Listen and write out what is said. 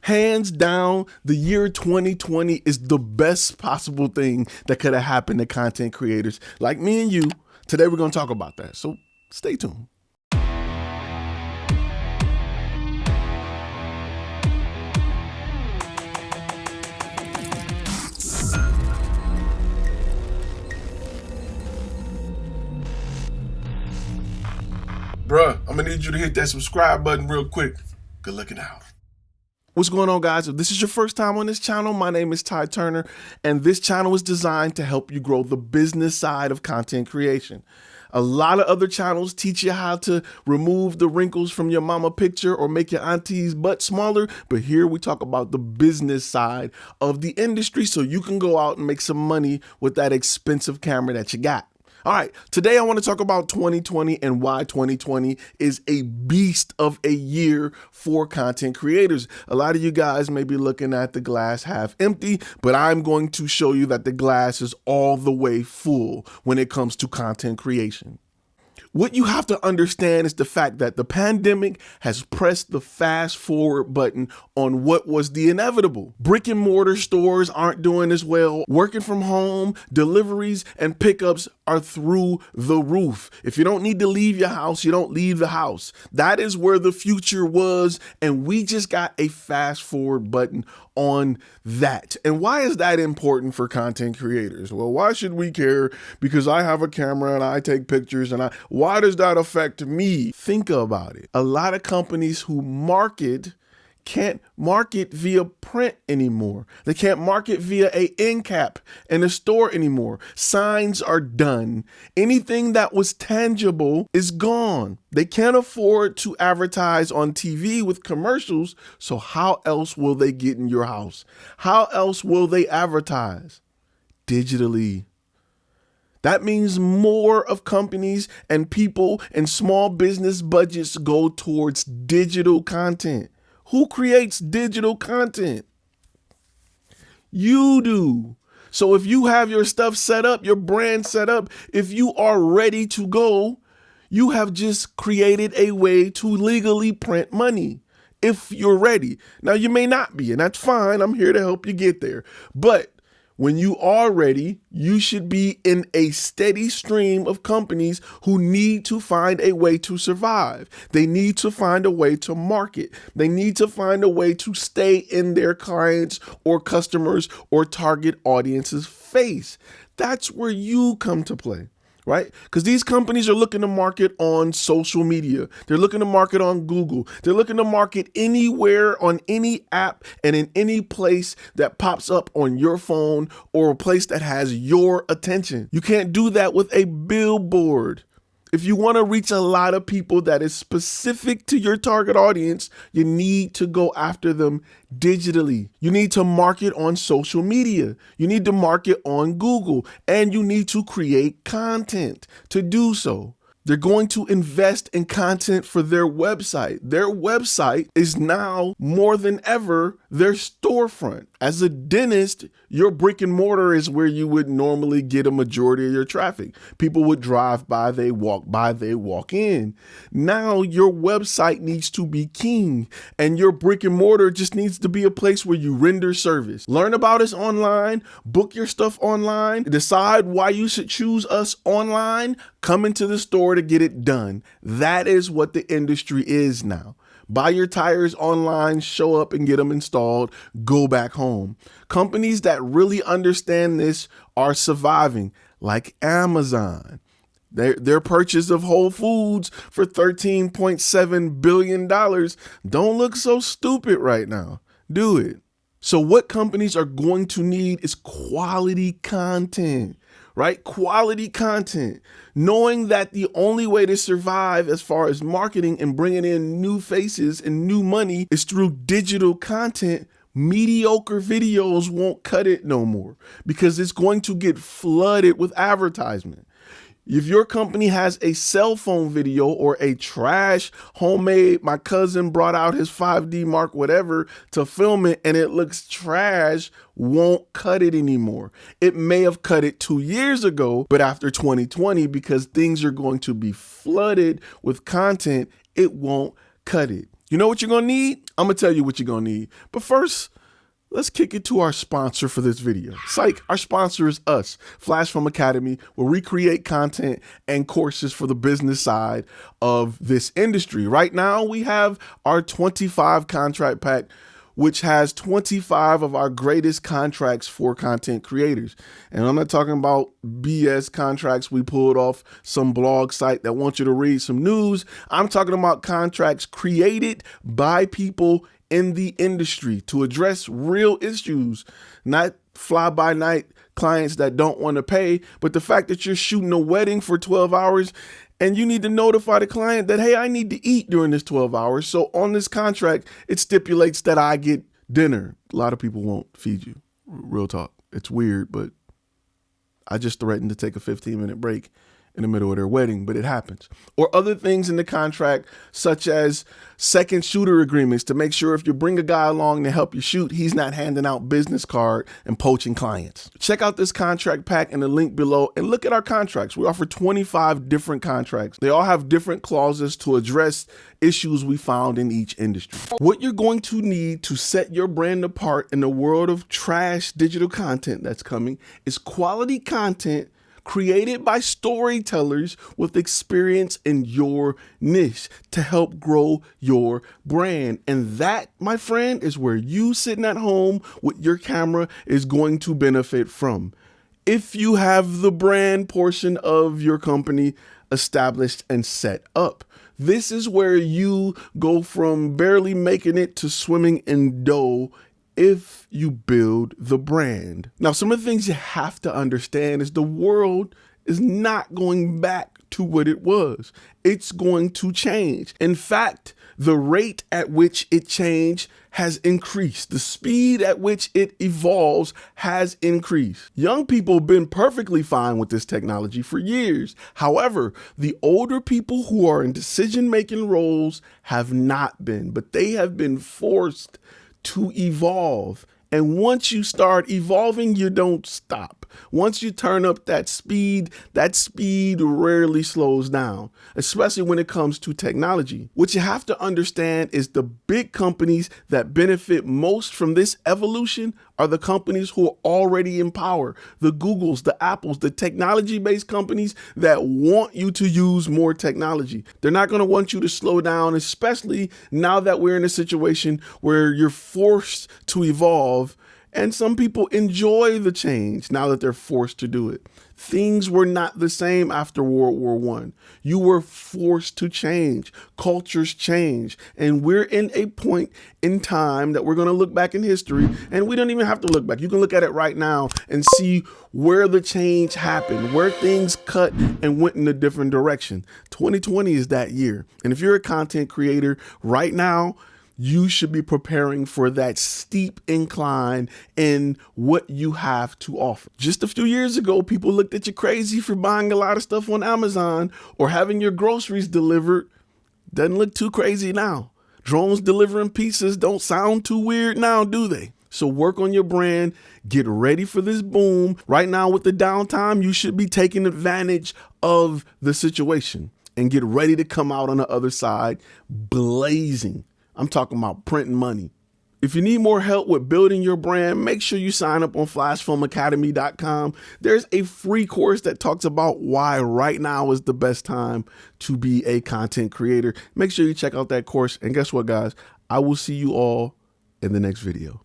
Hands down, the year 2020 is the best possible thing that could have happened to content creators like me and you. Today we're going to talk about that, so stay tuned. Bruh, I'm gonna need you to hit that subscribe button real quick. Good looking out. What's going on, guys? If this is your first time on this channel, my name is Ty Turner, and this channel is designed to help you grow the business side of content creation. A lot of other channels teach you how to remove the wrinkles from your mama picture or make your auntie's butt smaller, but here we talk about the business side of the industry so you can go out and make some money with that expensive camera that you got. All right, today I want to talk about 2020 and why 2020 is a beast of a year for content creators. A lot of you guys may be looking at the glass half empty, but I'm going to show you that the glass is all the way full when it comes to content creation. What you have to understand is the fact that the pandemic has pressed the fast forward button on what was the inevitable. Brick and mortar stores aren't doing as well. Working from home, deliveries and pickups are through the roof. If you don't need to leave your house, you don't leave the house. That is where the future was, and we just got a fast forward button on that. And why is that important for content creators? Well, why should we care? Because I have a camera and I take pictures, and why does that affect me? Think about it. A lot of companies who can't market via print anymore. They can't market via a end cap in a store anymore. Signs are done. Anything that was tangible is gone. They can't afford to advertise on TV with commercials, so how else will they get in your house? How else will they advertise? Digitally. That means more of companies and people and small business budgets go towards digital content. Who creates digital content? You do. So if you have your stuff set up, your brand set up, if you are ready to go, you have just created a way to legally print money. If you're ready. Now you may not be, and that's fine. I'm here to help you get there. But when you are ready, you should be in a steady stream of companies who need to find a way to survive. They need to find a way to market. They need to find a way to stay in their clients' or customers' or target audience's face. That's where you come to play. Right? Because these companies are looking to market on social media. They're looking to market on Google. They're looking to market anywhere on any app and in any place that pops up on your phone or a place that has your attention. You can't do that with a billboard. If you want to reach a lot of people that is specific to your target audience, you need to go after them digitally. You need to market on social media. You need to market on Google, and you need to create content to do so. They're going to invest in content for their website. Their website is now more than ever their storefront. As a dentist, your brick and mortar is where you would normally get a majority of your traffic. People would drive by, they walk by, they walk in. Now your website needs to be king, and your brick and mortar just needs to be a place where you render service. Learn about us online, book your stuff online, decide why you should choose us online, come into the store to get it done. That is what the industry is now. Buy your tires online, show up and get them installed, go back home. Companies that really understand this are surviving, like Amazon. Their purchase of Whole Foods for $13.7 billion don't look so stupid right now. Do it. So what companies are going to need is quality content. Right? Quality content, knowing that the only way to survive as far as marketing and bringing in new faces and new money is through digital content. Mediocre videos won't cut it no more because it's going to get flooded with advertisement. If your company has a cell phone video or a trash homemade, my cousin brought out his 5D Mark whatever to film it and it looks trash, won't cut it anymore. It may have cut it 2 years ago, but after 2020, because things are going to be flooded with content, it won't cut it. You know what you're going to need? I'm going to tell you what you're going to need. But first, let's kick it to our sponsor for this video. Psych, our sponsor is us, Flash Film Academy, where we create content and courses for the business side of this industry. Right now, we have our 25 contract pack, which has 25 of our greatest contracts for content creators. And I'm not talking about BS contracts we pulled off some blog site that wants you to read some news. I'm talking about contracts created by people in the industry to address real issues, not fly-by-night clients that don't want to pay, but the fact that you're shooting a wedding for 12 hours and you need to notify the client that, hey, I need to eat during this 12 hours. So on this contract, it stipulates that I get dinner. A lot of people won't feed you. Real talk. It's weird, but I just threatened to take a 15-minute break in the middle of their wedding, but it happens. Or other things in the contract, such as second shooter agreements to make sure if you bring a guy along to help you shoot, he's not handing out business card and poaching clients. Check out this contract pack in the link below and look at our contracts. We offer 25 different contracts. They all have different clauses to address issues we found in each industry. What you're going to need to set your brand apart in the world of trash digital content that's coming is quality content created by storytellers with experience in your niche to help grow your brand. And that, my friend, is where you sitting at home with your camera is going to benefit from. If you have the brand portion of your company established and set up, this is where you go from barely making it to swimming in dough if you build the brand. Now, some of the things you have to understand is the world is not going back to what it was. It's going to change. In fact, the rate at which it changed has increased. The speed at which it evolves has increased. Young people have been perfectly fine with this technology for years. However, the older people who are in decision-making roles have not been, but they have been forced to evolve. And once you start evolving, you don't stop. Once you turn up that speed rarely slows down, especially when it comes to technology. What you have to understand is the big companies that benefit most from this evolution are the companies who are already in power. The Googles, the Apples, the technology-based companies that want you to use more technology. They're not going to want you to slow down, especially now that we're in a situation where you're forced to evolve. And some people enjoy the change now that they're forced to do it. Things were not the same after World War I. You were forced to change. Cultures change. And we're in a point in time that we're going to look back in history, and we don't even have to look back. You can look at it right now and see where the change happened, where things cut and went in a different direction. 2020 is that year. And if you're a content creator right now, you should be preparing for that steep incline in what you have to offer. Just a few years ago, people looked at you crazy for buying a lot of stuff on Amazon or having your groceries delivered. Doesn't look too crazy now. Drones delivering pizzas don't sound too weird now, do they? So work on your brand, get ready for this boom. Right now with the downtime, you should be taking advantage of the situation and get ready to come out on the other side blazing. I'm talking about printing money. If you need more help with building your brand, make sure you sign up on flashfilmacademy.com. There's a free course that talks about why right now is the best time to be a content creator. Make sure you check out that course. And guess what, guys? I will see you all in the next video.